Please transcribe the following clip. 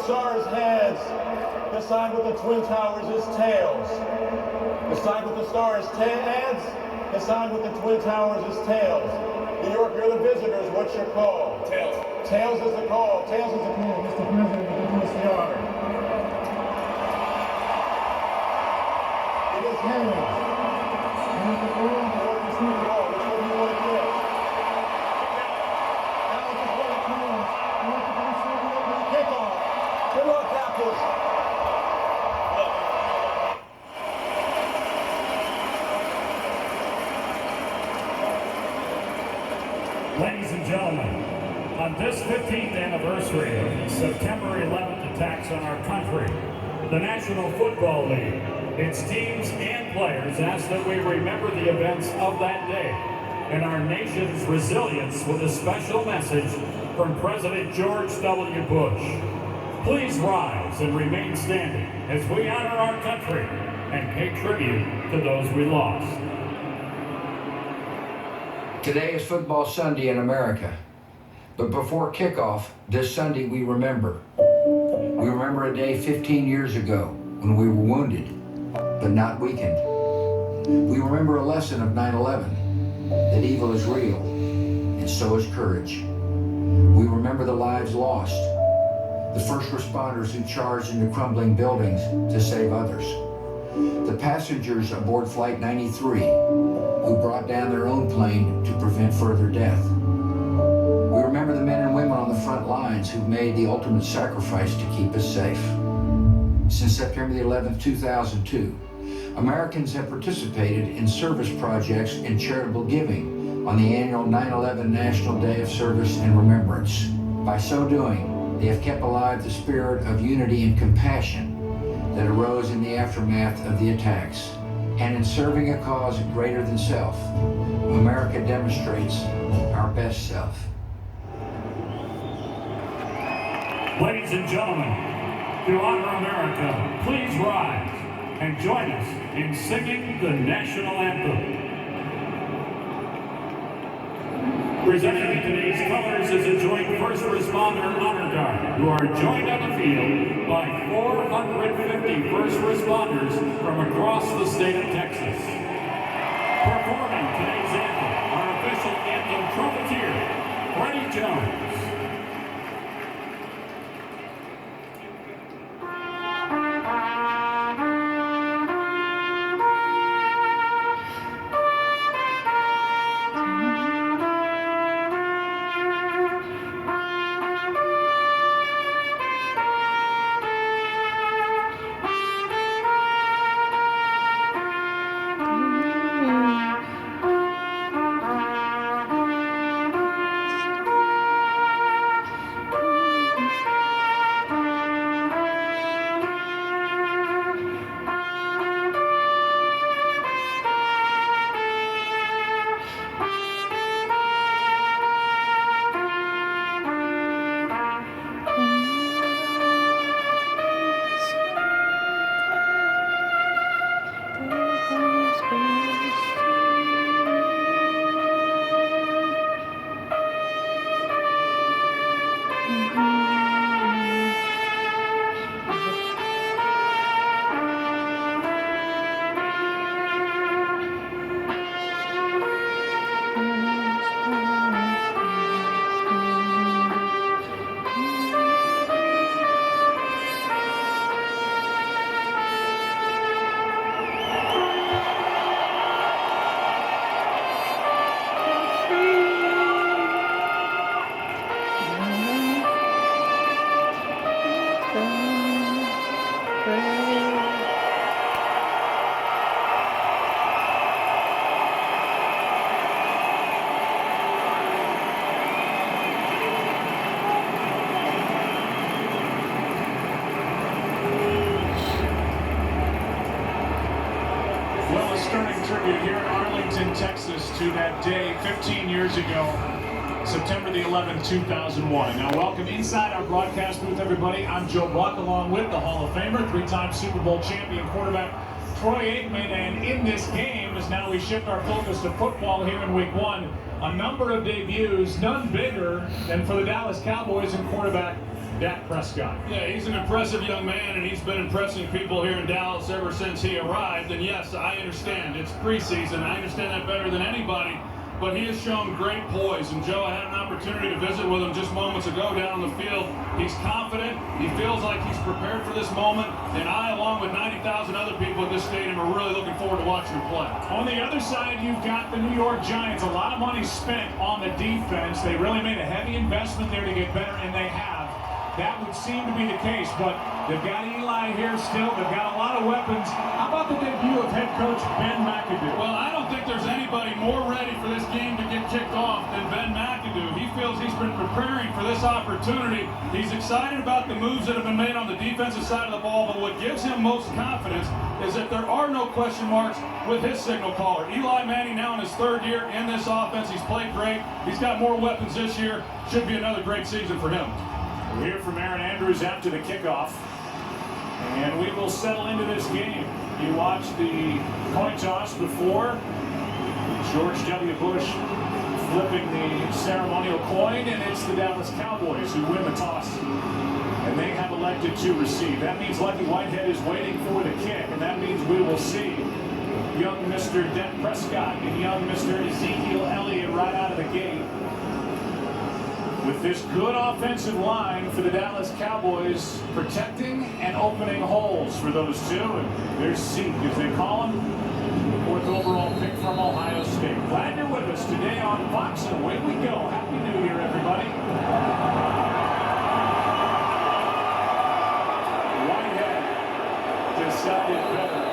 the star is heads. The sign with the Twin Towers is tails. The sign with the star is heads. The sign with the Twin Towers is tails. New York, you're the visitors. What's your call? Tails. Tails is the call. Tails is the call. Mr. President, will you do us the honor? It is heads. And the call, or the true call. Which one do you want to get? Now I just want to call. I want to finish the kickoff. Good luck, Capitals. Ladies and gentlemen, on this 15th anniversary of the September 11th attacks on our country, the National Football League, its teams and players ask that we remember the events of that day and our nation's resilience with a special message from President George W. Bush. Please rise and remain standing as we honor our country and pay tribute to those we lost. Today is Football Sunday in America, but before kickoff, this Sunday we remember. We remember a day 15 years ago when we were wounded, but not weakened. We remember a lesson of 9/11, that evil is real, and so is courage. We remember the lives lost, the first responders who charged into crumbling buildings to save others, the passengers aboard Flight 93 who brought down their own plane to prevent further death. We remember the men and women on the front lines who made the ultimate sacrifice to keep us safe. Since September the 11th, 2002, Americans have participated in service projects and charitable giving on the annual 9/11 National Day of Service and Remembrance. By so doing, they have kept alive the spirit of unity and compassion that arose in the aftermath of the attacks. And in serving a cause greater than self, America demonstrates our best self. Ladies and gentlemen, to honor America, please rise and join us in singing the national anthem. Presenting today's colors is a joint first responder honor guard, who are joined on the field by 450 first responders from across the state of Texas. Performing today's anthem, our official anthem trumpeter, Freddie Jones. tribute here in Arlington, Texas to that day 15 years ago, September the 11th, 2001. Now welcome inside our broadcast booth, everybody. I'm Joe Buck, along with the Hall of Famer, three-time Super Bowl champion quarterback Troy Aikman, and in this game, as now we shift our focus to football here in Week 1, a number of debuts, none bigger than for the Dallas Cowboys and quarterback Dak Prescott. Yeah, he's an impressive young man, and he's been impressing people here in Dallas ever since he arrived. And yes, I understand it's preseason. I understand that better than anybody. But he has shown great poise. And Joe, I had an opportunity to visit with him just moments ago down on the field. He's confident. He feels like he's prepared for this moment. And I, along with 90,000 other people at this stadium, are really looking forward to watching him play. On the other side, you've got the New York Giants. A lot of money spent on the defense. They really made a heavy investment there to get better, and they have. That would seem to be the case, but they've got Eli here still. They've got a lot of weapons. How about the debut of head coach Ben McAdoo? Well, I don't think there's anybody more ready for this game to get kicked off than Ben McAdoo. He feels he's been preparing for this opportunity. He's excited about the moves that have been made on the defensive side of the ball, but what gives him most confidence is that there are no question marks with his signal caller. Eli Manning now in his third year in this offense. He's played great. He's got more weapons this year. Should be another great season for him. We'll hear from Aaron Andrews after the kickoff, and we will settle into this game. You watched the coin toss before. George W. Bush flipping the ceremonial coin, and it's the Dallas Cowboys who win the toss, and they have elected to receive. That means Lucky Whitehead is waiting for the kick, and that means we will see young Mr. Dak Prescott and young Mr. Ezekiel Elliott right out of the gate. With this good offensive line for the Dallas Cowboys, protecting and opening holes for those two. And there's Zeke, as they call him, the fourth overall pick from Ohio State. Glad you're with us today on Fox, and away we go. Happy New Year, everybody. Whitehead decided better.